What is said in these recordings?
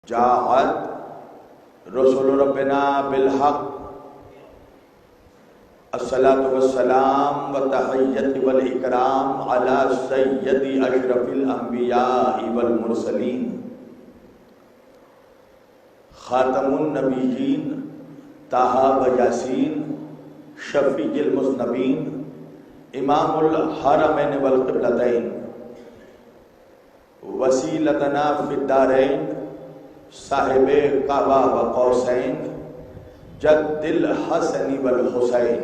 جاءت رسول ربنا بالحق الصلاة والسلام والتحیت والاکرام علی سید اشرف الانبیاء والمرسلین خاتم النبیین طٰہٰ و یاسین شفیع المذنبین امام الحرمین والقبلتین وسیلتنا فی الدارین صاحب کعبہ و قوسین جد الحسن والحسین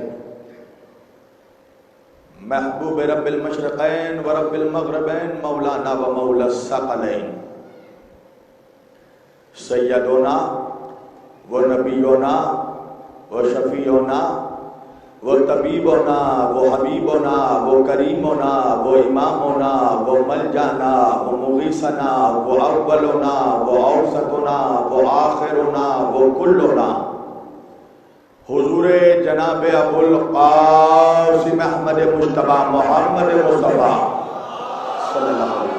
محبوب رب المشرقین و رب المغربین مولانا و مولا الثقلین سیدنا و نبینا و شفیعنا و طبیبنا و حبیبنا و کریمنا و امامنا و ملجانا و مغیثنا و اولنا و اوسطنا و آخرنا و کلنا حضور جناب ابو القاسم احمد مجتبی محمد مصطفیٰ صلی اللہ علیہ وسلم.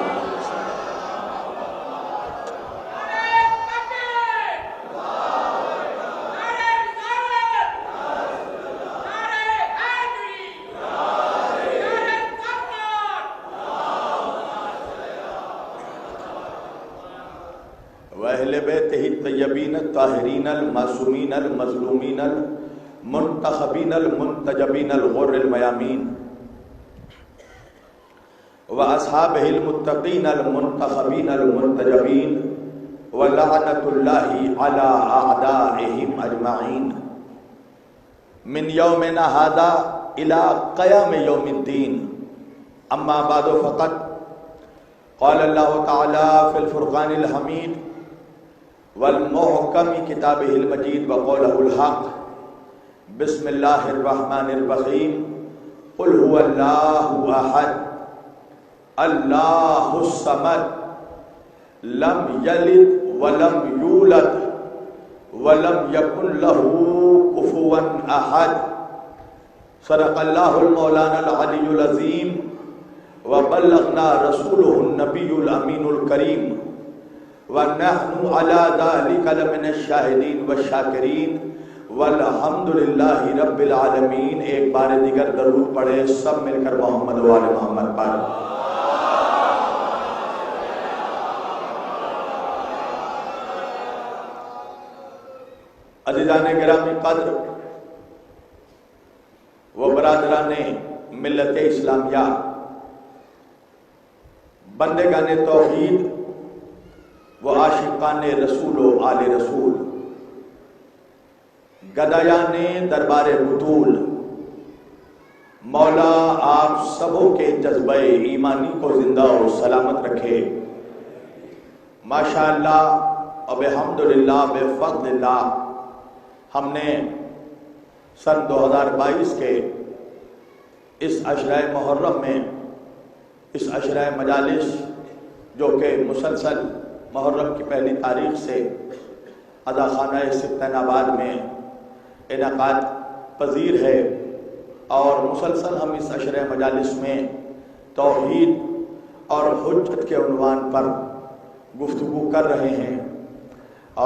وأہل بیتہ الطیبین الطاہرین المعصومین المظلومین المنتخبین المنتجبین الغر المیامین وأصحابہ المتقین المنتخبین المنتجبین ولعنۃ اللہ علی اعدائہم اجمعین من یومنا ھذا الی قیام یوم الدین. اما بعد فقط قال اللہ تعالی فی الفرقان الحمید والمحکم کتابہ المجید وقولہ الحق بسم اللہ الرحمن الرحیم قل هو اللہ احد اللہ الصمد لم یلد ولم یولد ولم یکن لہ کفوا احد. صدق اللہ المولانا العلی العظیم وبلغنا رسولہ النبی الامین الکریم وَنَحْنُ عَلَى ذَلِكَ لَمِنَ الشَّاهِدِينَ وَالشَّاكِرِينَ وَالْحَمْدُ لِلَّهِ رَبِّ الْعَالَمِينَ. ایک بار دیگر درود پڑھے سب مل کر محمد و آل محمد پر. عزیزان گرامی قدر و برادران ملت اسلامیہ، بندگان توحید وہ عاشقان رسول و آل رسول، گدایان دربار بطول، مولا آپ سبوں کے جذبہ ایمانی کو زندہ و سلامت رکھے. ماشاءاللہ و بحمدللہ بفضل اللہ ہم نے سن 2022 کے اس عشرہ محرم میں اس عشرہ مجالس جو کہ مسلسل محرم کی پہلی تاریخ سے اداخانہ سبطین آباد میں انعقاد پذیر ہے، اور مسلسل ہم اس عشرہ مجالس میں توحید اور حجت کے عنوان پر گفتگو کر رہے ہیں.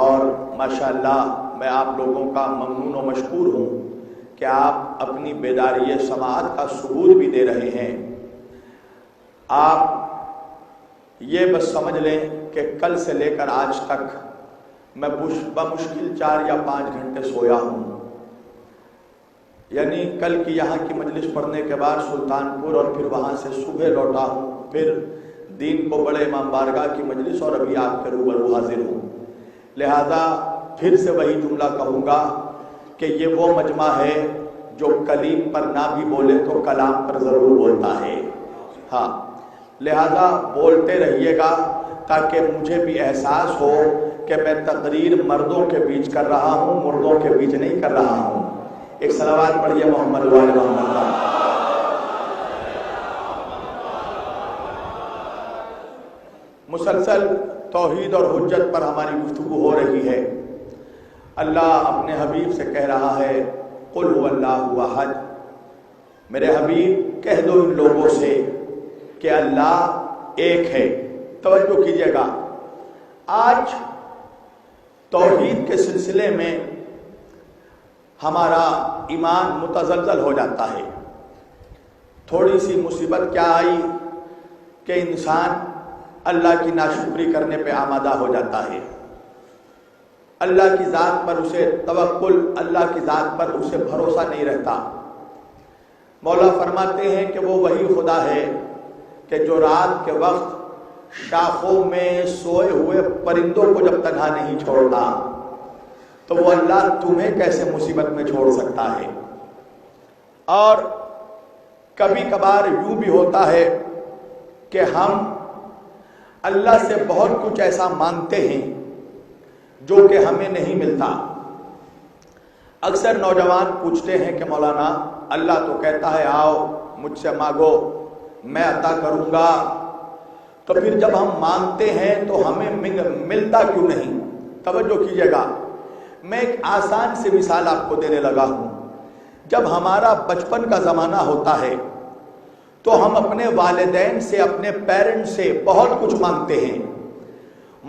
اور ماشاءاللہ میں آپ لوگوں کا ممنون و مشکور ہوں کہ آپ اپنی بیداری سماعت کا ثبوت بھی دے رہے ہیں. آپ یہ بس سمجھ لیں کہ کل سے لے کر آج تک میں بمشکل 4 یا 5 گھنٹے سویا ہوں. یعنی کل کی یہاں کی مجلس پڑھنے کے بعد سلطان پور اور پھر وہاں سے صبح لوٹا ہوں، پھر دین کو بڑے امام بارگاہ کی مجلس اور ابھی آپ کے روبرو حاضر ہوں. لہذا پھر سے وہی جملہ کہوں گا کہ یہ وہ مجمع ہے جو کلیم پر نہ بھی بولے تو کلام پر ضرور بولتا ہے. ہاں، لہذا بولتے رہیے گا تاکہ مجھے بھی احساس ہو کہ میں تقریر مردوں کے بیچ کر رہا ہوں، مردوں کے بیچ نہیں کر رہا ہوں. ایک صلوات پڑھیے محمد و آل محمد کا. مسلسل توحید اور حجت پر ہماری گفتگو ہو رہی ہے. اللہ اپنے حبیب سے کہہ رہا ہے قل هو اللہ احد. میرے حبیب کہہ دو ان لوگوں سے کہ اللہ ایک ہے. توجہ کیجئے گا، آج توحید کے سلسلے میں ہمارا ایمان متزلزل ہو جاتا ہے۔ تھوڑی سی مصیبت کیا آئی کہ انسان اللہ کی ناشکری کرنے پہ آمادہ ہو جاتا ہے، اللہ کی ذات پر اسے توکل، اللہ کی ذات پر اسے بھروسہ نہیں رہتا۔ مولا فرماتے ہیں کہ وہ وہی خدا ہے کہ جو رات کے وقت شاخوں میں سوئے ہوئے پرندوں کو جب تنہا نہیں چھوڑتا، تو وہ اللہ تمہیں کیسے مصیبت میں چھوڑ سکتا ہے۔ اور کبھی کبھار یوں بھی ہوتا ہے کہ ہم اللہ سے بہت کچھ ایسا مانگتے ہیں جو کہ ہمیں نہیں ملتا۔ اکثر نوجوان پوچھتے ہیں کہ مولانا اللہ تو کہتا ہے آؤ مجھ سے مانگو میں عطا کروں گا، تو پھر جب ہم مانگتے ہیں تو ہمیں ملتا کیوں نہیں؟ توجہ کیجیے گا، میں ایک آسان سی مثال آپ کو دینے لگا ہوں۔ جب ہمارا بچپن کا زمانہ ہوتا ہے تو ہم اپنے والدین سے، اپنے پیرنٹ سے بہت کچھ مانگتے ہیں،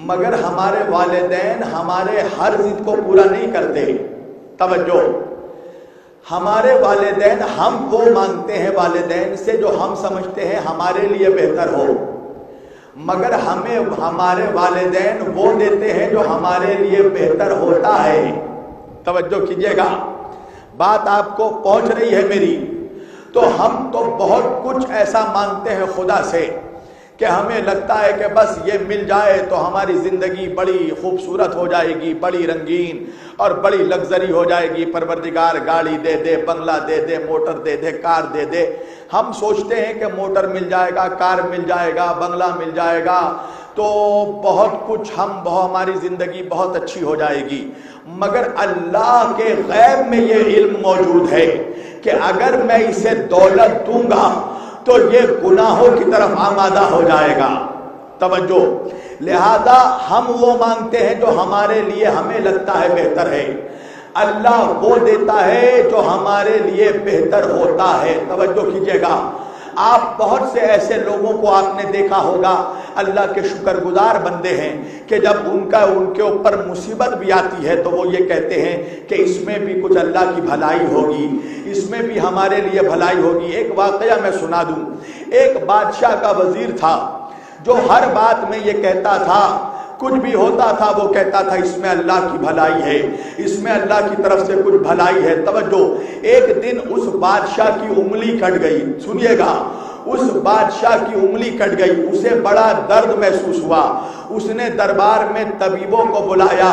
مگر ہمارے والدین ہمارے ہر ضد کو پورا نہیں کرتے۔ توجہ، ہمارے والدین، ہم وہ مانگتے ہیں والدین سے جو ہم سمجھتے ہیں ہمارے لیے بہتر ہو، مگر ہمیں ہمارے والدین وہ دیتے ہیں جو ہمارے لیے بہتر ہوتا ہے۔ توجہ کیجیے گا، بات آپ کو پہنچ رہی ہے میری؟ تو ہم تو بہت کچھ ایسا مانگتے ہیں خدا سے کہ ہمیں لگتا ہے کہ بس یہ مل جائے تو ہماری زندگی بڑی خوبصورت ہو جائے گی، بڑی رنگین اور بڑی لگژری ہو جائے گی۔ پروردگار گاڑی دے دے، بنگلہ دے دے، موٹر دے دے، کار دے دے۔ ہم سوچتے ہیں کہ موٹر مل جائے گا، کار مل جائے گا، بنگلہ مل جائے گا تو بہت کچھ ہماری زندگی بہت اچھی ہو جائے گی، مگر اللہ کے غیب میں یہ علم موجود ہے کہ اگر میں اسے دولت دوں گا تو یہ گناہوں کی طرف آمادہ ہو جائے گا۔ توجہ، لہذا ہم وہ مانگتے ہیں جو ہمارے لیے ہمیں لگتا ہے بہتر ہے، اللہ وہ دیتا ہے جو ہمارے لیے بہتر ہوتا ہے۔ توجہ کیجیے گا، آپ بہت سے ایسے لوگوں کو آپ نے دیکھا ہوگا اللہ کے شکر گزار بندے ہیں کہ جب ان کے اوپر مصیبت بھی آتی ہے تو وہ یہ کہتے ہیں کہ اس میں بھی کچھ اللہ کی بھلائی ہوگی، اس میں بھی ہمارے لیے بھلائی ہوگی۔ ایک واقعہ میں سنا دوں۔ ایک بادشاہ کا وزیر تھا جو ہر بات میں یہ کہتا تھا، کچھ بھی ہوتا تھا وہ کہتا تھا اس میں اللہ کی بھلائی ہے، اس میں اللہ کی طرف سے کچھ بھلائی ہے۔ توجہ، ایک دن اس بادشاہ کی انگلی کٹ گئی۔ سنیے گا، اس بادشاہ کی انگلی کٹ گئی، اسے بڑا درد محسوس ہوا۔ اس نے دربار میں طبیبوں کو بلایا،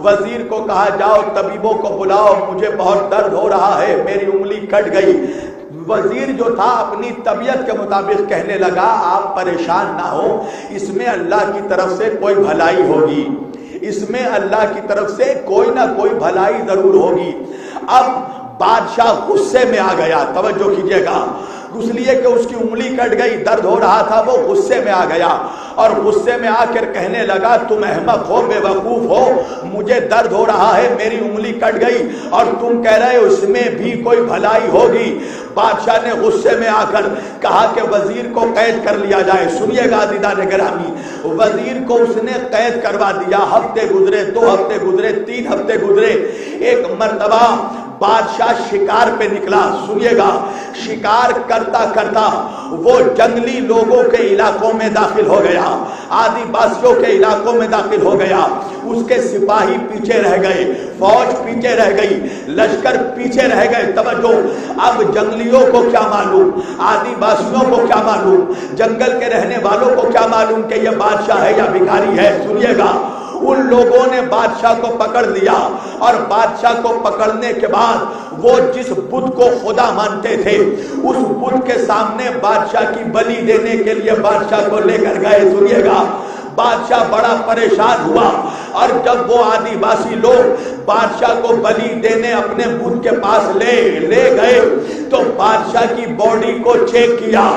وزیر کو کہا جاؤ طبیبوں کو بلاؤ، مجھے بہت درد ہو رہا ہے، میری انگلی کٹ گئی۔ وزیر جو تھا اپنی طبیعت کے مطابق کہنے لگا آپ پریشان نہ ہو، اس میں اللہ کی طرف سے کوئی بھلائی ہوگی، اس میں اللہ کی طرف سے کوئی نہ کوئی بھلائی ضرور ہوگی۔ اب بادشاہ غصے میں آ گیا۔ توجہ کیجیے گا، اس لیے کہ اس کی انگلی کٹ گئی، درد ہو رہا تھا، وہ غصے میں آ گیا اور غصے میں آ کر کہنے لگا تم احمق ہو، بے وقوف ہو، مجھے درد ہو رہا ہے، میری انگلی کٹ گئی اور تم کہہ رہے ہو اس میں بھی کوئی بھلائی ہوگی۔ بادشاہ نے غصے میں آ کر کہا کہ وزیر کو قید کر لیا جائے۔ سنیے گا عزیزان گرامی، وزیر کو اس نے قید کروا دیا۔ ہفتے گزرے، 2 ہفتے گزرے، 3 ہفتے گزرے۔ ایک مرتبہ بادشاہ شکار پہ نکلا۔ سنیے گا، شکار کرتا کرتا وہ جنگلی لوگوں کے علاقوں میں داخل ہو گیا، آدی باسیوں کے علاقوں میں داخل ہو گیا۔ اس کے سپاہی پیچھے رہ گئے، فوج پیچھے رہ گئی، لشکر پیچھے رہ گئے۔ توجہ، اب جنگلیوں کو کیا معلوم، آدی باسیوں کو کیا معلوم، جنگل کے رہنے والوں کو کیا معلوم کہ یہ بادشاہ ہے یا بھکاری ہے۔ سنیے گا، ان لوگوں نے بادشاہ کو پکڑ لیا اور بادشاہ کو پکڑنے کے بعد وہ جس بت کو خدا مانتے تھے اس بت کے سامنے بادشاہ کی بلی دینے کے لیے بادشاہ کو لے کر گئے۔ سنیے گا، بادشاہ بڑا پریشان ہوا اور جب وہ آدی باسی لوگ بادشاہ کو بلی دینے اپنے بت کے پاس لے گئے تو بادشاہ کی باڈی کو چیک کیا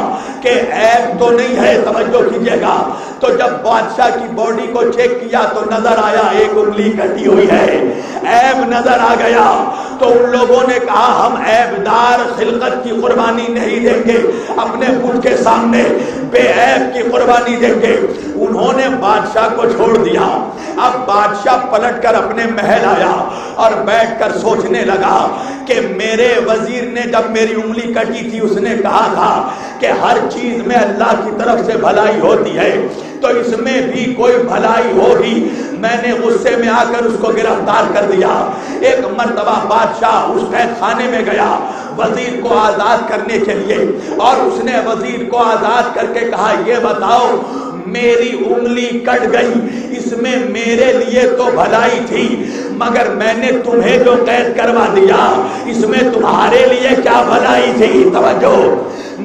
کہ عیب تو نہیں ہے۔ توجہ کیجیے گا، تو جب بادشاہ کی باڈی کو چیک کیا تو نظر آیا ایک انگلی کٹی ہوئی ہے، عیب نظر آ گیا۔ تو ان لوگوں نے کہا ہم عیب دار خلقت کی قربانی نہیں دیں گے، اپنے بت کے سامنے بے عیب کی قربانی دیں گے۔ انہوں نے بادشاہ کو چھوڑ دیا۔ اب بادشاہ پلٹ کر اپنے محل آیا اور بیٹھ کر سوچنے لگا کہ میرے وزیر نے جب میری انگلی کٹی تھی اس نے کہا تھا کہ ہر چیز میں اللہ کی طرف سے بھلائی ہوتی ہے، تو اس میں بھی کوئی بھلائی ہوگی۔ میں نے غصے میں آ کر اس کو گرفتار کر دیا۔ ایک مرتبہ بادشاہ اس قید خانے میں گیا وزیر کو آزاد کرنے کے لیے، اور اس نے وزیر کو آزاد کر کے کہا یہ بتاؤ میری انگلی کٹ گئی، اس میں میرے لیے تو بھلائی تھی، مگر میں نے تمہیں جو قید کروا دیا اس میں تمہارے لیے کیا بھلائی تھی؟ توجہ،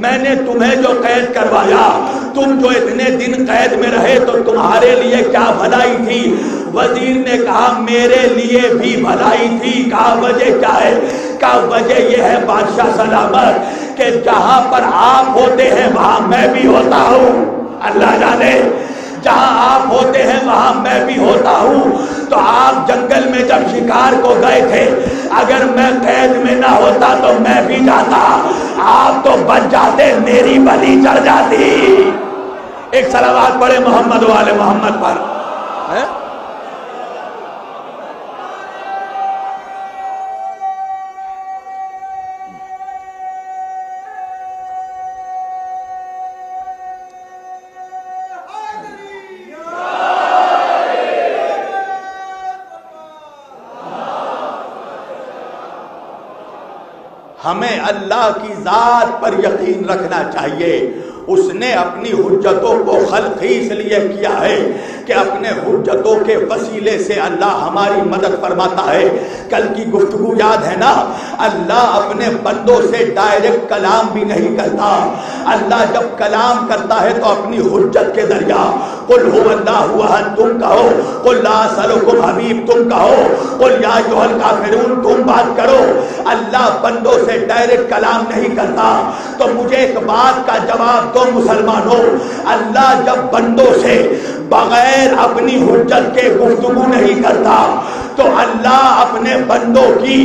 میں نے تمہیں جو قید کروایا، تم جو اتنے دن قید میں رہے تو تمہارے لیے کیا بھلائی تھی؟ وزیر نے کہا میرے لیے بھی بھلائی تھی۔ کہا وجہ کیا ہے؟ کہا وجہ یہ ہے بادشاہ سلامت کہ جہاں پر آپ ہوتے ہیں وہاں میں بھی ہوتا ہوں۔ اللہ جانے جہاں آپ ہوتے ہیں وہاں میں بھی ہوتا ہوں۔ تو آپ جنگل میں جب شکار کو گئے تھے، اگر میں قید میں نہ ہوتا تو میں بھی جاتا، آپ تو بچ جاتے، میری بلی چڑھ جاتی۔ ایک صلوات پڑھے محمد و آل محمد پر۔ ہمیں اللہ کی ذات پر یقین رکھنا چاہیے۔ اس نے اپنی حجتوں کو خلق ہی اس لیے کیا ہے کہ اپنے حجتوں کے وسیلے سے اللہ ہماری مدد فرماتا ہے۔ کل کی گفتگو یاد ہے نا، اللہ اپنے بندوں سے ڈائریکٹ کلام بھی نہیں کرتا۔ اللہ جب کلام کرتا ہے تو اپنی حجت کے ذریعہ، قل هو اللہ احد تم کہو، قل لا اسألکم حبیب تم کہو، قل یا ایھا الکافرون تم بات کرو۔ اللہ بندوں سے ڈائریکٹ کلام نہیں کرتا۔ تو مجھے ایک بات کا جواب دو مسلمانوں، اللہ جب بندوں سے بغیر اپنی حجت کے گفتگو نہیں کرتا تو اللہ اپنے بندوں کی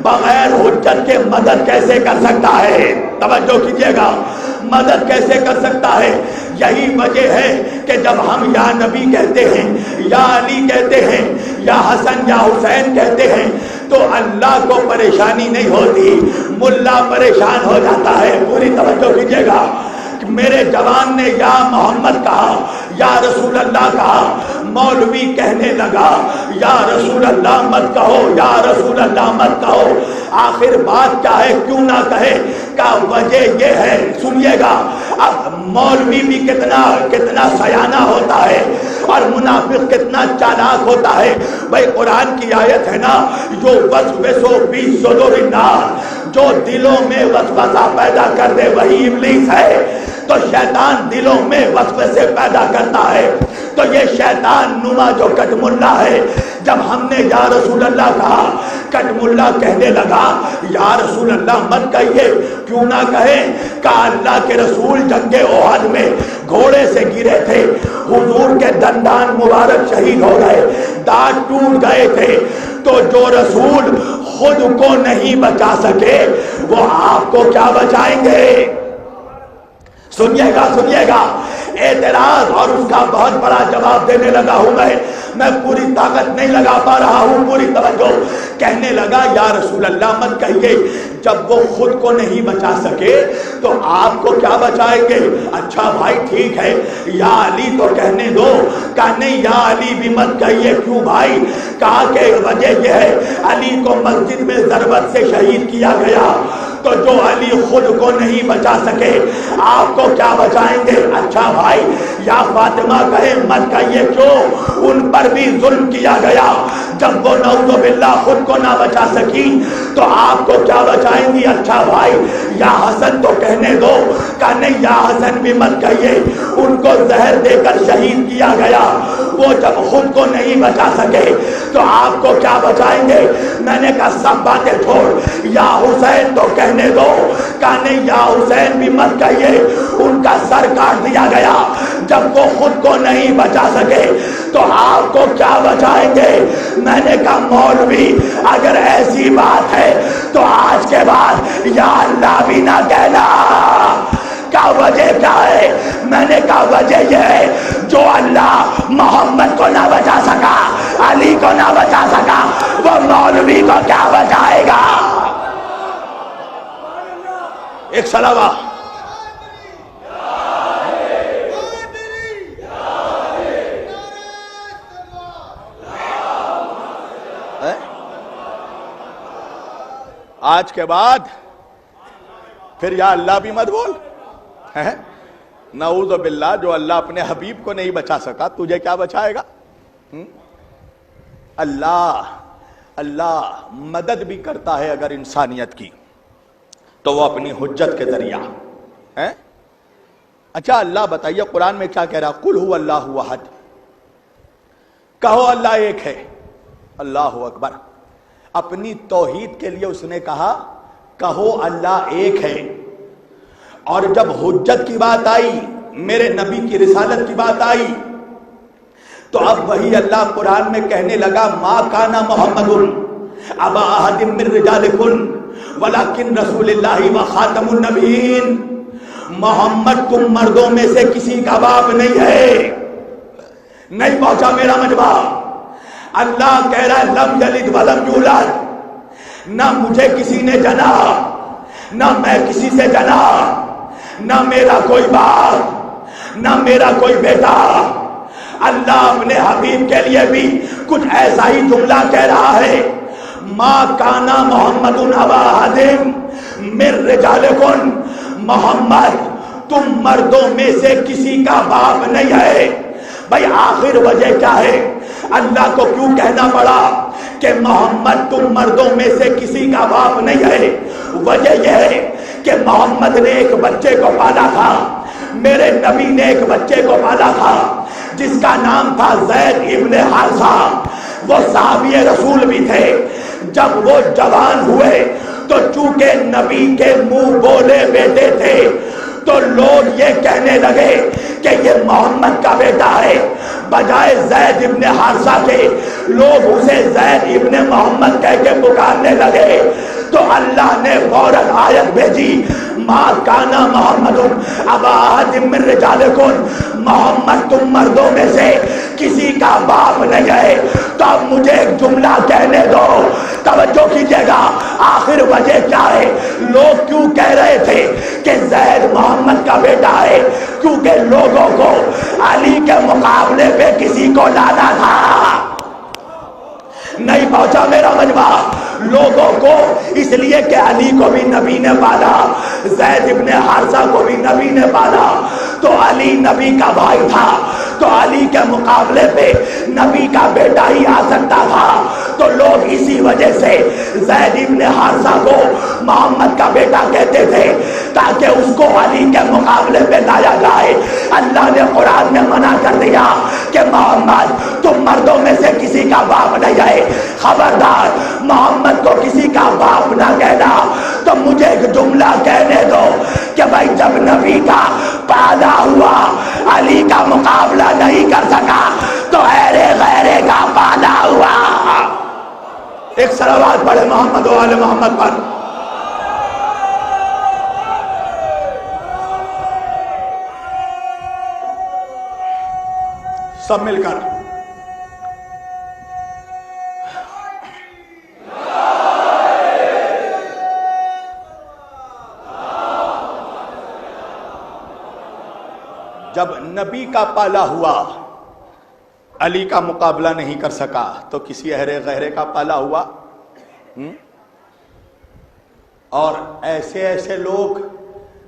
بغیر حجت کے مدد کیسے کر سکتا ہے؟ توجہ کیجئے گا، مدد کیسے کر سکتا ہے؟ یہی وجہ ہے کہ جب ہم یا نبی کہتے ہیں، یا علی کہتے ہیں، یا حسن یا حسین کہتے ہیں تو اللہ کو پریشانی نہیں ہوتی، ملا پریشان ہو جاتا ہے۔ پوری توجہ کیجئے گا، میرے جوان نے یا محمد کہا، یا رسول اللہ کہا، مولوی کہنے لگا یا رسول اللہ مت کہو، یا رسول اللہ مت کہو۔ آخر بات کیا ہے؟ کیوں نہ کہے؟ کا وجہ یہ ہے، سنیے گا، اب مولوی بھی کتنا سیانہ ہوتا ہے اور منافق کتنا چالاک ہوتا ہے۔ بھائی قرآن کی آیت ہے نا، جو وسوسہ فی صدور الناس، جو دلوں میں وسوسہ پیدا کر دے وہی ابلیس ہے۔ تو شیطان دلوں میں وسوسے پیدا کرتا ہے۔ تو یہ شیطان نما جو کٹم اللہ ہے، جب ہم نے یا رسول اللہ کہا، کٹم اللہ کہنے لگا یا رسول اللہ مت کہیے۔ کیوں نہ کہیں؟ کہا اللہ کے رسول جنگ احد میں گھوڑے سے گرے تھے، حضور کے دندان مبارک شہید ہو گئے، دانت ٹوٹ گئے تھے، تو جو رسول خود کو نہیں بچا سکے وہ آپ کو کیا بچائیں گے؟ سنیے گا اعتراض، اور اس کا بہت بڑا جواب دینے لگا ہوں میں پوری طاقت نہیں لگا پا رہا ہوں، پوری توجہ۔ کہنے لگا یا رسول اللہ مت کہیے، جب وہ خود کو نہیں بچا سکے تو آپ کو کیا بچائیں گے؟ اچھا بھائی ٹھیک ہے، یا علی تو کہنے دو۔ کہا نہیں یا علی بھی مت کہیے۔ کیوں بھائی؟ کہا کہ وجہ یہ ہے علی کو مسجد میں ضربت سے شہید کیا گیا، تو جو علی خود کو نہیں بچا سکے آپ کو کیا بچائیں گے؟ اچھا بھائی یا فاطمہ کہے مت کہیے۔ کیوں؟ ان پر بھی ظلم کیا گیا، جب وہ نعوذ باللہ خود کو نہ بچا سکی تو آپ کو کیا بچائیں گی؟ اچھا بھائی یا حسن تو کہنے دو۔ کہا نہیں یا حسن بھی مت کہیے، ان کو زہر دے کر شہید کیا گیا، وہ جب خود کو نہیں بچا سکے تو آپ کو کیا بچائیں گے؟ میں نے کہا سب باتیں چھوڑ، یا حسین تو کہنے دو۔ کہا نہیں یا حسین بھی مت کہیے، ان کا سر کاٹ دیا گیا، جب وہ خود کو نہیں بچا سکے تو آپ کو کیا بچائیں گے؟ میں نے کہا مولوی اگر ایسی بات ہے تو آج کے بعد یا اللہ بھی نہ کہنا۔ کیا وجہ کیا ہے؟ میں نے کہا وجہ یہ ہے جو اللہ نہ بچا سکا وہ مولوی کو کیا بچائے گا؟ ایک سلام آج کے بعد پھر یا اللہ بھی مت بول. نعوذ باللہ، جو اللہ اپنے حبیب کو نہیں بچا سکا تجھے کیا بچائے گا؟ اللہ مدد بھی کرتا ہے اگر انسانیت کی تو وہ اپنی حجت کے ذریعہ. اچھا اللہ بتائیے قرآن میں کیا کہہ رہا؟ قل هو اللہ احد، کہو اللہ ایک ہے. اللہ اکبر. اپنی توحید کے لیے اس نے کہا کہو اللہ ایک ہے. اور جب حجت کی بات آئی، میرے نبی کی رسالت کی بات آئی، تو اب وہی اللہ قرآن میں کہنے لگا ما کان محمد ابا احد من رجالکم ولکن رسول اللہ و خاتم النبیین. محمد تم مردوں میں سے کسی کا باپ نہیں ہے. نہیں پہنچا میرا مجمع. اللہ کہہ رہا ہے لم یلد ولم یولد، نہ مجھے کسی نے جنا، نہ میں کسی سے جنا، نہ میرا کوئی باپ، نہ میرا کوئی بیٹا. اللہ اپنے حبیب کے لیے بھی کچھ ایسا ہی جملہ کہہ رہا ہے ما کانا محمد ابا احد من رجالکم. محمد تم مردوں میں سے کسی کا باپ نہیں ہے. بھائی آخر وجہ کیا ہے؟ اللہ کو کیوں کہنا پڑا کہ محمد تم مردوں میں سے کسی کا باپ نہیں ہے؟ وجہ یہ ہے کہ محمد نے ایک بچے کو پالا تھا، میرے نبی نے ایک بچے کو پالا تھا جس کا نام تھا زید ابن حارثہ. وہ صحابی رسول بھی تھے. جب وہ جوان ہوئے تو چونکہ نبی کے منہ بولے بیٹے تھے تو لوگ یہ کہنے لگے کہ یہ محمد کا بیٹا ہے. بجائے زید ابن حارثہ کے لوگ اسے زید ابن محمد کہہ کے پکارنے لگے. تو اللہ نے فوراً آیت بھیجی ما کانا محمد ابا احد من رجالکم. محمد تم مردوں میں سے کسی کا باپ نہیں ہے. تو اب مجھے ایک جملہ کہنے دو، توجہ کیجیے گا. آخر وجہ کیا ہے؟ لوگ کیوں کہہ رہے تھے کہ زید محمد کا بیٹا ہے؟ کیونکہ لوگوں کو علی کے مقابلے پہ کسی کو لانا تھا. نہیں پہنچا میرا مجمع. لوگوں کو اس لیے کہ علی کو بھی نبی نے پالا، زید ابن حارثہ کو بھی نبی نے پالا، تو علی نبی کا بھائی تھا، تو علی کے مقابلے پہ نبی کا بیٹا ہی آ سکتا تھا. تو لوگ اسی وجہ سے زید ابن حارثہ کو محمد کا بیٹا کہتے تھے تاکہ اس کو علی کے مقابلے پہ لایا جائے. اللہ نے قرآن میں منع کر دیا کہ محمد تم مردوں میں سے کسی کا باپ نہیں ہے. خبردار محمد کو کسی کا باپ نہ کہنا. تو مجھے ایک جملہ کہنے دو کہ بھائی جب نبی کا پیدا ہوا علی کا مقابلہ نہیں کر سکا تو غیرے کا پیدا ہوا. ایک صلوات پڑھے محمد و آل محمد پر. سب مل کر جب نبی کا پالا ہوا علی کا مقابلہ نہیں کر سکا تو کسی غیرے کا پالا ہوا. اور ایسے لوگ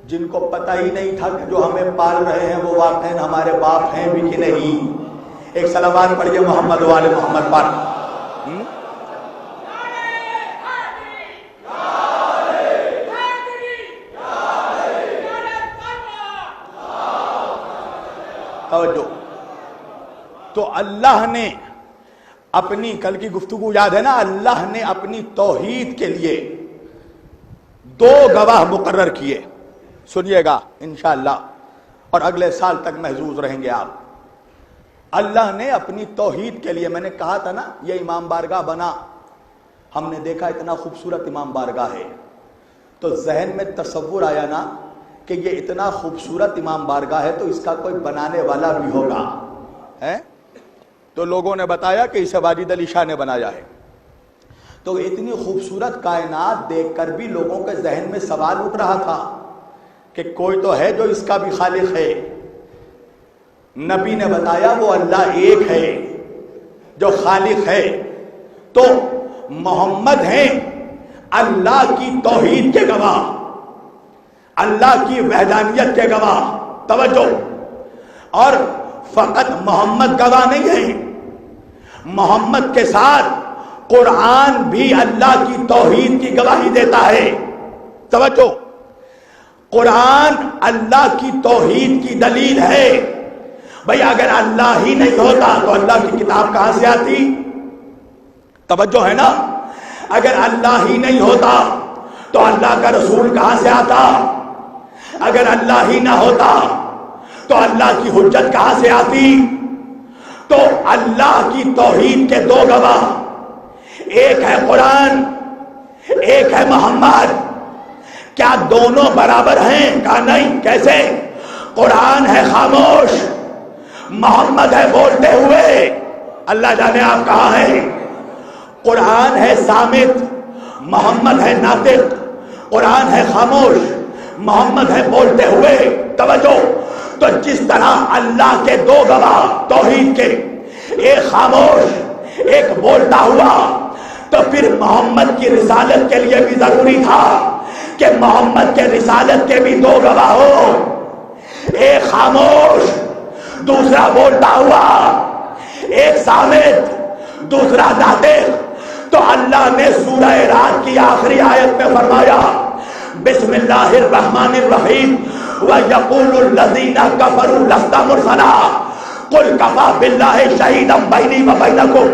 جن کو پتہ ہی نہیں تھا کہ جو ہمیں پال رہے ہیں وہ واقعاً ہمارے باپ ہیں بھی کہ نہیں. ایک صلوات پڑھیے محمد و آل محمد پر. توجہ. تو اللہ نے اپنی کل کی گفتگو یاد ہے نا، اللہ نے اپنی توحید کے لیے دو گواہ مقرر کیے. سنیے گا انشاءاللہ اور اگلے سال تک محظوظ رہیں گے آپ. اللہ نے اپنی توحید کے لیے، میں نے کہا تھا نا یہ امام بارگاہ بنا، ہم نے دیکھا اتنا خوبصورت امام بارگاہ ہے تو ذہن میں تصور آیا نا کہ یہ اتنا خوبصورت امام بارگاہ ہے تو اس کا کوئی بنانے والا بھی ہوگا. تو لوگوں نے بتایا کہ اسے واجد علی شاہ نے بنایا ہے۔ تو اتنی خوبصورت کائنات دیکھ کر بھی لوگوں کے ذہن میں سوال اٹھ رہا تھا کہ کوئی تو ہے جو اس کا بھی خالق ہے۔ نبی نے بتایا وہ اللہ ایک ہے جو خالق ہے۔ تو محمد ہیں اللہ کی توحید کے گواہ، اللہ کی وحدانیت کے گواہ۔ توجہ، اور فقط محمد گواہ نہیں ہے، محمد کے ساتھ قرآن بھی اللہ کی توحید کی گواہی دیتا ہے۔ توجہ، قرآن اللہ کی توحید کی دلیل ہے۔ بھئی اگر اللہ ہی نہیں ہوتا تو اللہ کی کتاب کہاں سے آتی؟ توجہ ہے نا، اگر اللہ ہی نہیں ہوتا تو اللہ کا رسول کہاں سے آتا؟ اگر اللہ ہی نہ ہوتا تو اللہ کی حجت کہاں سے آتی؟ تو اللہ کی توحید کے دو گواہ، ایک ہے قرآن، ایک ہے محمد۔ کیا دونوں برابر ہیں؟ کہا نہیں۔ کیسے؟ قرآن ہے خاموش، محمد ہے بولتے ہوئے۔ اللہ جانے آپ کہاں ہیں۔ قرآن ہے صامت، محمد ہے ناطق۔ قرآن ہے خاموش، محمد ہے بولتے ہوئے۔ توجہ، تو جس طرح اللہ کے دو گواہ توحید کے، ایک خاموش ایک بولتا ہوا، تو پھر محمد کی رسالت کے لیے بھی ضروری تھا کہ محمد کے رسالت کے بھی دو گواہ ہو، ایک خاموش دوسرا بولتا ہوا، ایک صامت دوسرا ناطق۔ تو اللہ نے سورہ رات کی آخری آیت میں فرمایا بسم اللہ الرحمن الرحیم وَيَقُولُ الَّذِينَ كَفَرُوا لَسْتَ مُرْسَلًا قُلْ كَفَىٰ بِاللَّهِ شَهِيدًا بَيْنِي وَبَيْنَكُمْ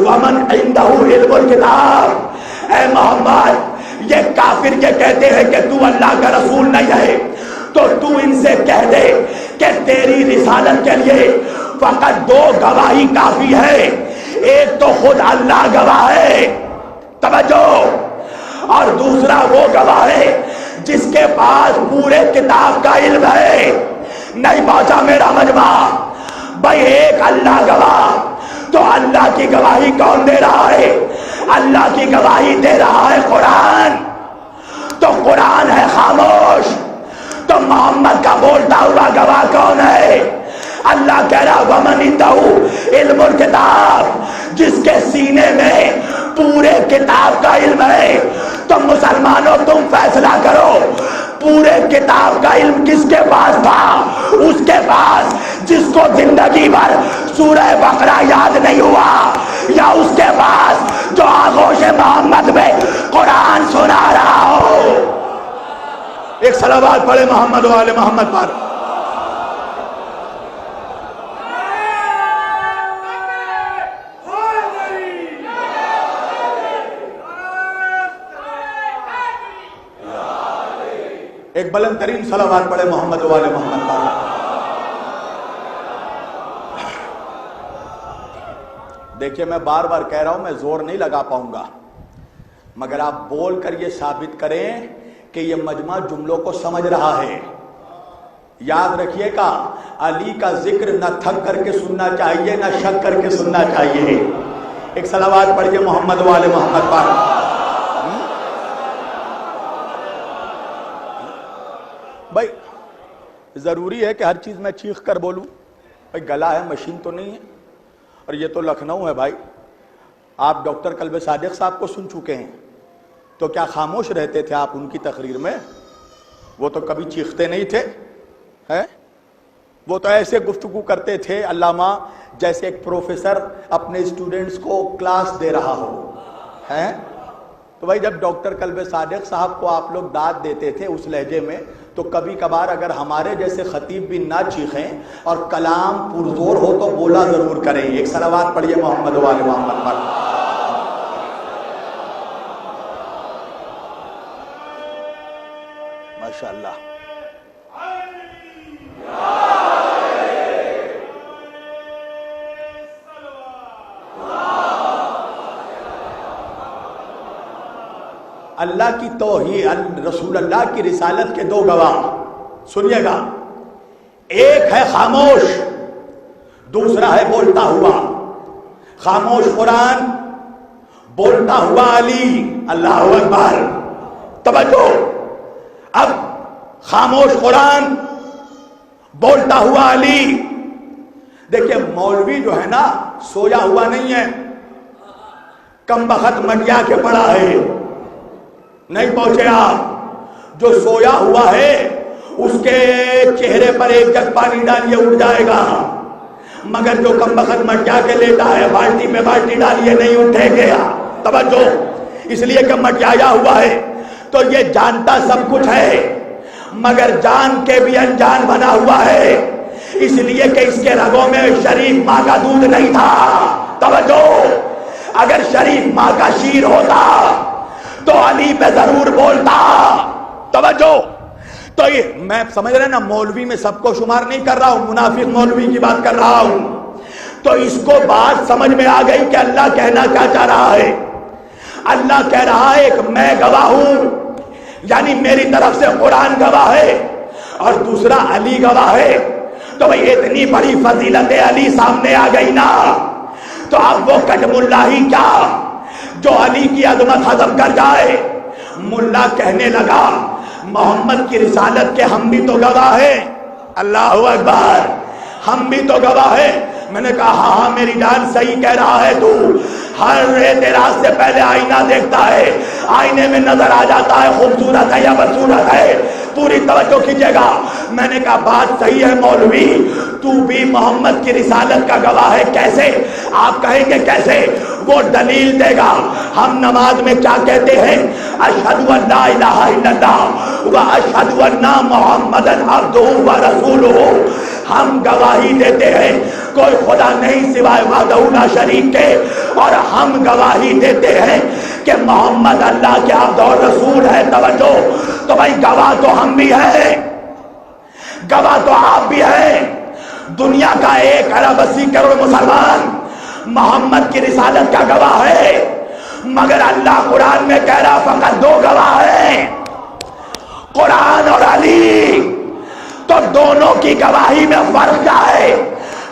وَمَنْ عِندَهُ عِلْمُ الْكِتَابِ۔ اے محمد، یہ کافر یہ کہتے ہیں کہ تو اللہ کا رسول نہیں ہے، تو تو ان سے کہہ دے کہ تیری رسالت کے لیے فقط دو گواہی کافی ہے، ایک تو خود اللہ گواہ ہے، توجہ، اور دوسرا وہ گواہ ہے جس کے پاس پورے کتاب کا علم ہے۔ نہیں پہنچا میرا مجمع؟ بھائی ایک اللہ گواہ، تو اللہ کی گواہی کون دے رہا ہے؟ اللہ کی گواہی دے رہا ہے قرآن۔ تو قرآن ہے خاموش، تو محمد کا بولتا ہوا گواہ کون ہے؟ اللہ کہہ رہا وَمَنِ عِندَهُ عِلْمُ الْكِتَابِ، جس کے سینے میں پورے کتاب کا علم ہے۔ تو مسلمانوں تم فیصلہ کرو، پورے کتاب کا علم کس کے پاس تھا؟ اس کے پاس جس کو زندگی بھر سورہ بقرہ یاد نہیں ہوا، یا اس کے پاس جو آغوش محمد میں قرآن سنا رہا ہو؟ ایک صلوات پڑھے محمد و آل محمد پر۔ ایک بلند ترین صلوات پڑھے محمد و آل محمد پر۔ دیکھیے میں بار بار کہہ رہا ہوں، میں زور نہیں لگا پاؤں گا، مگر آپ بول کر یہ ثابت کریں کہ یہ مجمع جملوں کو سمجھ رہا ہے۔ یاد رکھیے گا، علی کا ذکر نہ تھک کر کے سننا چاہیے، نہ شک کر کے سننا چاہیے۔ ایک صلوات پڑھیے محمد و آل محمد پر۔ بھائی ضروری ہے کہ ہر چیز میں چیخ کر بولوں؟ بھائی گلا ہے، مشین تو نہیں ہے، اور یہ تو لکھنؤ ہے بھائی۔ آپ ڈاکٹر قلب صادق صاحب کو سن چکے ہیں، تو کیا خاموش رہتے تھے آپ ان کی تقریر میں؟ وہ تو کبھی چیختے نہیں تھے، وہ تو ایسے گفتگو کرتے تھے علامہ جیسے ایک پروفیسر اپنے اسٹوڈنٹس کو کلاس دے رہا ہو، تو بھائی جب ڈاکٹر قلب صادق صاحب کو آپ لوگ داد دیتے تھے اس لہجے میں، تو کبھی کبھار اگر ہمارے جیسے خطیب بھی نہ چیخیں اور کلام پرزور ہو تو بولا ضرور کریں۔ ایک صلوات پڑھیے محمد و آل محمد پر۔ ماشاءاللہ۔ اللہ کی توحید، رسول اللہ کی رسالت کے دو گواہ سنیے گا، ایک ہے خاموش، دوسرا ہے بولتا ہوا۔ خاموش قرآن، بولتا ہوا علی، اللہ اکبر، توجہ، اب خاموش قرآن، بولتا ہوا علی۔ دیکھیں مولوی جو ہے نا سویا ہوا نہیں ہے، کم بخت مٹیا کے پڑا ہے، نہیں پہنچے آپ۔ جو سویا ہوا ہے اس کے چہرے پر ایک جگ پانی ڈالیے اٹھ جائے گا، مگر جو کم بخت مٹیا کے لیتا ہے بالٹی میں بالٹی ڈالیے نہیں اٹھے گا۔ توجہ، اس لیے کہ مٹیایا ہوا ہے تو یہ جانتا سب کچھ ہے مگر جان کے بھی انجان بنا ہوا ہے، اس لیے کہ اس کے رگوں میں شریف ماں کا دودھ نہیں تھا۔ توجہ، اگر شریف ماں کا شیر ہوتا تو علی پہ ضرور بولتا۔ توجہ، تو یہ میں سمجھ رہے نا، مولوی میں سب کو شمار نہیں کر رہا ہوں، منافق مولوی کی بات کر رہا ہوں۔ تو اس کو بات سمجھ میں آ گئی کہ اللہ کہنا کیا چاہ رہا ہے۔ اللہ کہہ رہا ہے ایک میں گواہ ہوں، یعنی میری طرف سے قرآن گواہ ہے، اور دوسرا علی گواہ ہے۔ تو بھئی اتنی بڑی فضیلت علی سامنے آ گئی نا، تو اب وہ کٹم اللہ ہی کیا جو علی کی عظمت ہضم کر جائے۔ ملا کہنے لگا محمد کی رسالت کے ہم بھی تو گواہ ہیں، اللہ اکبر، ہم بھی تو گواہ ہیں۔ میں نے کہا ہاں ہاں میری جان صحیح کہہ رہا ہے تو، ہر اعتراض سے پہلے آئینہ دیکھتا ہے، آئینے میں نظر آ جاتا ہے خوبصورت ہے یا بدصورت ہے، پوری توجہ کیجیے گا۔ میں نے کہا بات صحیح ہے مولوی، تو بھی محمد کی رسالت کا گواہ ہے، کیسے؟ آپ کہیں گے کیسے؟ وہ دلیل دے گا۔ ہم نماز میں کیا کہتے ہیں؟ اشہد ان لا الہ الا اللہ و اشہد ان محمد عبدہ و رسولہ۔ ہم گواہی دیتے ہیں کوئی خدا نہیں سوائے وحدہ لا شریک کے، اور ہم گواہی دیتے ہیں کہ محمد اللہ کے عبد اور رسول ہے۔ توجہ، تو بھائی گواہ تو ہم بھی ہیں، گواہ تو آپ بھی ہیں۔ دنیا کا 1.80 کروڑ مسلمان محمد کی رسالت کا گواہ ہے، مگر اللہ قرآن میں کہہ رہا فقط 2 گواہ ہیں، قرآن اور علی۔ تو دونوں کی گواہی میں فرق کیا ہے؟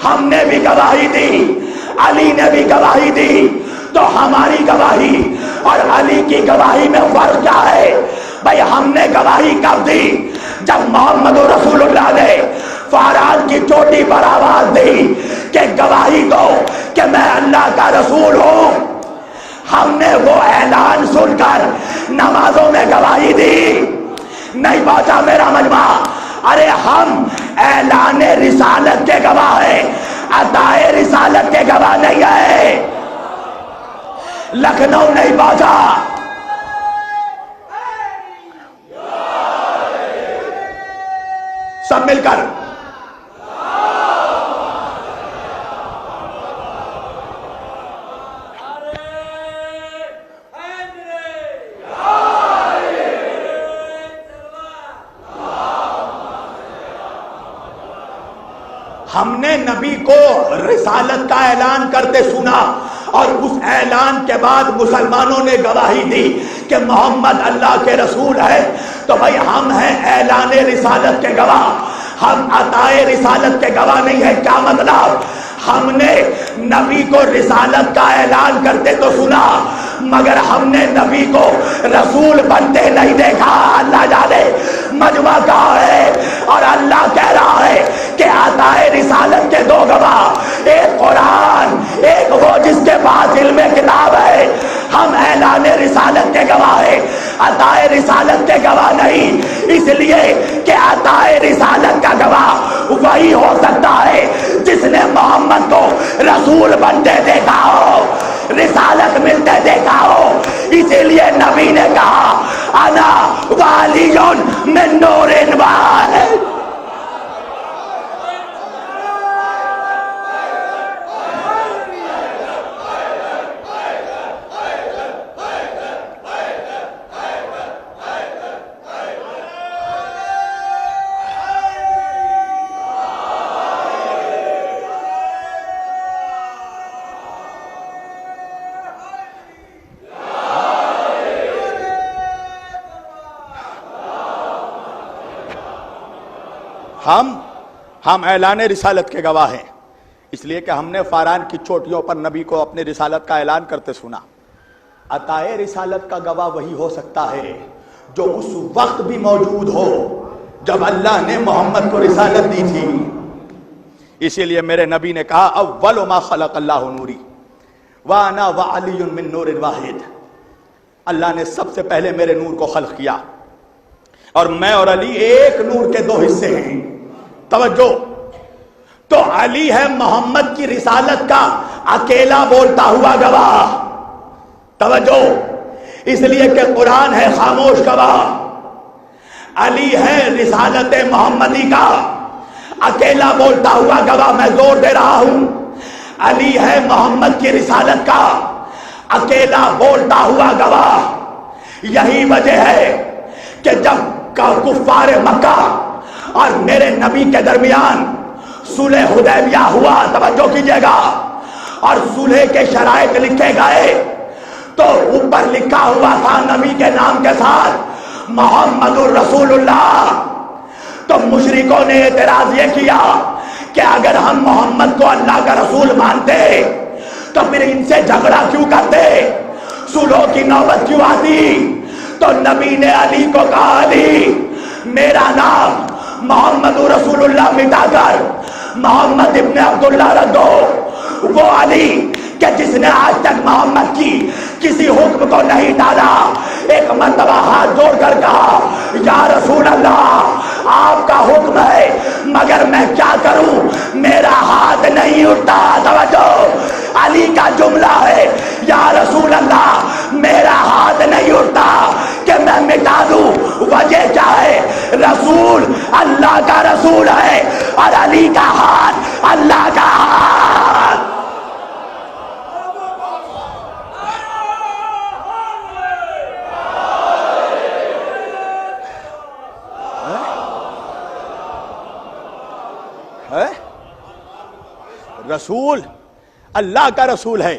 ہم نے بھی گواہی دی، علی نے بھی گواہی دی، تو ہماری گواہی اور علی کی گواہی میں فرق کیا ہے؟ بھائی ہم نے گواہی کب دی؟ جب محمد رسول اللہ نے فاران کی چوٹی پر آواز دی کہ گواہی دو کہ میں اللہ کا رسول ہوں۔ ہم نے وہ اعلان سن کر نمازوں میں گواہی دی، نہیں پہنچا میرا مجمع؟ ارے ہم اعلان رسالت کے گواہ ہیں، عطائے رسالت کے گواہ نہیں ہے۔ لکھنؤ نہیں پہنچا، سب مل کر ہم نے نبی کو رسالت کا اعلان کرتے سنا، اور اس اعلان کے بعد مسلمانوں نے گواہی دی کہ محمد اللہ کے رسول ہے۔ تو بھائی ہم ہیں اعلان رسالت کے گواہ، ہم عطائے رسالت کے گواہ نہیں ہیں۔ کیا مطلب؟ ہم نے نبی کو رسالت کا اعلان کرتے تو سنا، مگر ہم نے نبی کو رسول بنتے نہیں دیکھا۔ اللہ جانے مجمع کہاں ہے، اور اللہ کہہ رہا ہے کہ عطائے رسالت کے 2 گواہ، ایک قرآن، ایک وہ جس کے پاس علم کتاب ہے۔ ہم اعلان رسالت کے گواہ ہیں، عطائے رسالت کے گواہ نہیں، اس لیے کہ عطائے رسالت کا گواہ وہی ہو سکتا ہے جس نے محمد کو رسول بنتے دیکھا ہو، رسالت ملتے دیکھا ہو۔ اسی لیے نبی نے کہا انا والی من نور واحد۔ ہم اعلان رسالت کے گواہ ہیں، اس لیے کہ ہم نے فاران کی چوٹیوں پر نبی کو اپنی رسالت کا اعلان کرتے سنا۔ عطائے رسالت کا گواہ وہی ہو سکتا ہے جو اس وقت بھی موجود ہو جب اللہ نے محمد کو رسالت دی تھی۔ اسی لیے میرے نبی نے کہا اول ما خلق اللہ نوری وانا وعلی من نور واحد، اللہ نے سب سے پہلے میرے نور کو خلق کیا اور میں اور علی ایک نور کے دو حصے ہیں۔ توجہ، تو علی ہے محمد کی رسالت کا اکیلا بولتا ہوا گواہ۔ توجہ، اس لیے کہ قرآن ہے خاموش گواہ، علی ہے رسالت محمدی کا اکیلا بولتا ہوا گواہ۔ میں زور دے رہا ہوں، علی ہے محمد کی رسالت کا اکیلا بولتا ہوا گواہ۔ یہی وجہ ہے کہ جب کفار مکہ اور میرے نبی کے درمیان صلح حدیبیہ ہوا، توجہ کیجئے گا، اور صلح کے شرائط لکھے گئے تو اوپر لکھا ہوا تھا نبی کے نام کے ساتھ محمد الرسول اللہ۔ تو مشرکوں نے اعتراض یہ کیا کہ اگر ہم محمد کو اللہ کا رسول مانتے تو پھر ان سے جھگڑا کیوں کرتے، صلح کی نوبت کیوں آتی؟ تو نبی نے علی کو کہا علی میرا نام محمد رسول اللہ مٹا کر محمد ابن عبداللہ رکھ دو۔ وہ علی کہ جس نے آج تک محمد کی کسی حکم کو نہیں ڈالا، ایک مرتبہ ہاتھ جوڑ کر کہا یا رسول اللہ آپ کا حکم ہے مگر میں کیا کروں، میرا ہاتھ نہیں اٹھتا۔ توجہ، علی کا جملہ ہے یا رسول اللہ میرا ہاتھ نہیں اٹھتا کہ میں مٹا دوں۔ وجہ کیا ہے؟ رسول اللہ کا رسول ہے اور علی کا ہاتھ اللہ کا ہاتھ۔ رسول اللہ کا رسول ہے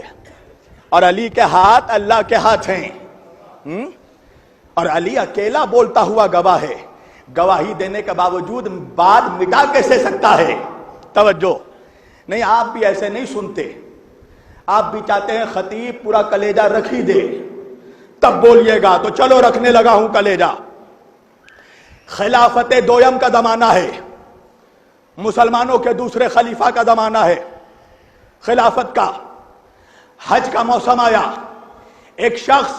اور علی کے ہاتھ اللہ کے ہاتھ ہیں، اور علی اکیلا بولتا ہوا گواہ ہے۔ گواہی دینے کے باوجود بات مٹا کیسے سکتا ہے؟ توجہ نہیں، آپ بھی ایسے نہیں سنتے، آپ بھی چاہتے ہیں خطیب پورا کلیجہ رکھ ہی دے تب بولیے گا، تو چلو رکھنے لگا ہوں کلیجہ۔ خلافت دویم کا زمانہ ہے، مسلمانوں کے دوسرے خلیفہ کا زمانہ ہے خلافت کا۔ حج کا موسم آیا، ایک شخص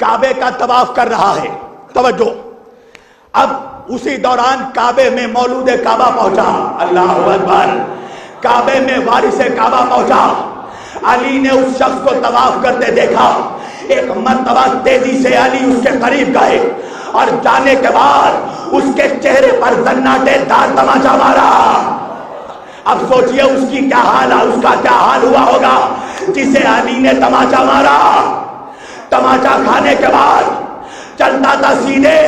کعبے کا طواف کر رہا ہے۔ توجہ، اب اسی دوران کعبے میں مولود کعبہ پہنچا، اللہ اکبر، کعبے میں وارث کعبہ پہنچا۔ علی نے اس شخص کو طواف کرتے دیکھا، ایک مرتبہ تیزی سے علی اس کے قریب گئے اور جانے کے بعد اس کے چہرے پر زناٹے دار تماچا مارا۔ اب سوچئے اس کی کیا حال ہے، اس کا کیا حال ہوا ہوگا جسے علی نے تماچا مارا۔ تماچا کھانے کے بعد چلتا تھا سیدھے،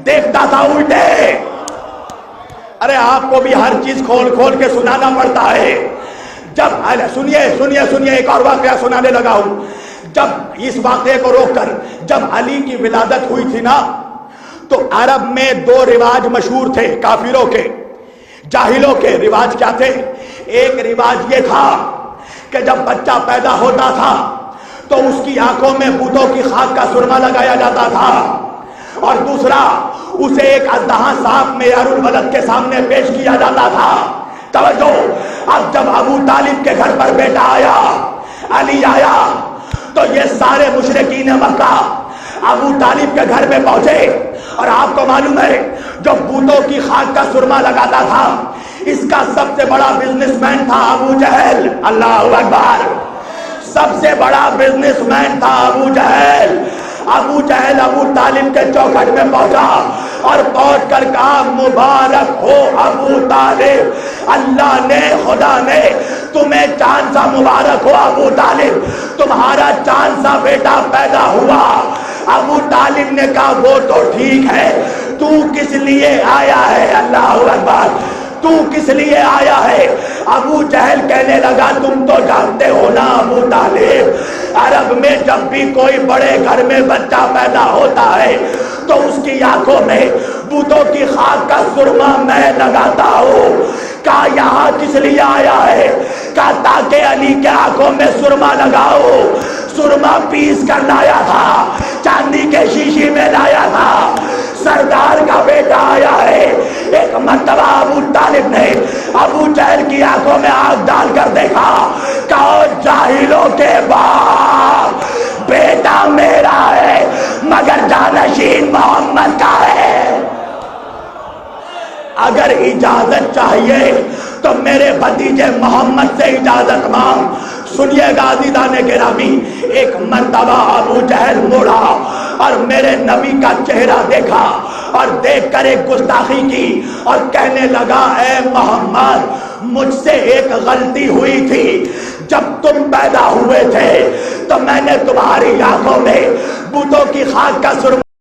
دیکھتا تھا الٹے۔ ارے آپ کو بھی ہر چیز کھول کھول کے سنانا پڑتا ہے۔ جب سنیے ایک اور واقعہ سنانے لگا ہوں۔ جب اس واقعے کو روک کر جب علی کی ولادت ہوئی تھی نا، تو عرب میں دو رواج مشہور تھے، کافروں کے، جاہلوں کے رواج کیا تھے؟ ایک رواج یہ تھا کہ جب بچہ پیدا ہوتا تھا تو اس کی آنکھوں میں بتوں کی خاک کا سرما لگایا جاتا تھا، اور دوسرا اسے ایک اژدہا سانپ معیار الولد کے سامنے پیش کیا جاتا تھا۔ توجہ، اب جب ابو طالب کے گھر پر بیٹا آیا، علی آیا، تو یہ سارے مشرکین مکہ ابو طالب کے گھر میں پہنچے، اور آپ کو معلوم ہے جو بتوں کی خاک کا سرما لگاتا تھا اس کا سب سے بڑا بزنس مین تھا ابو جہل، اللہ اکبر، سب سے بڑا بزنس مین تھا ابو جہل۔ ابو جہل ابو طالب کے چوکھٹ میں پہنچا اور پہنچ کر کہا مبارک ہو ابو طالب، اللہ نے، خدا نے تمہیں چاند سا مبارک ہو ابو طالب، تمہارا چاند سا بیٹا پیدا ہوا۔ ابو طالب نے کہا وہ تو ٹھیک ہے، تو کس لیے آیا ہے؟ اللہ اکبر، تو کس لیے آیا ہے؟ ابو جہل کہنے لگا تم تو جانتے ہو نا ابو طالب، عرب میں جب بھی کوئی بڑے گھر میں بچہ پیدا ہوتا ہے تو اس کی آنکھوں میں بتوں کی خاک کا سرما میں لگاتا ہوں، کہا یہاں کس لیے آیا ہے؟ کہا تاکہ علی کے آنکھوں میں سرما لگاؤ۔ سرما پیس کر لایا تھا، چاندی کے شیشی میں لایا تھا۔ سردار کا بیٹا آیا ہے۔ ایک مرتبہ ابو طالب نے ابو جہل کی آنکھوں میں آنکھ ڈال کر دیکھا، کہا جاہلوں کے باپ، بیٹا میرا ہے مگر جانشین محمد کا ہے۔ اگر اجازت چاہیے تو میرے بھتیجے محمد سے اجازت مانگ۔ سنیے گا عزیزان گرامی، ایک مرتبہ ابو جہل مڑا اور میرے نبی کا چہرہ دیکھا اور دیکھ کر ایک گستاخی کی اور کہنے لگا اے محمد، مجھ سے ایک غلطی ہوئی تھی۔ جب تم پیدا ہوئے تھے تو میں نے تمہاری آنکھوں میں بتوں کی خاک کا سرما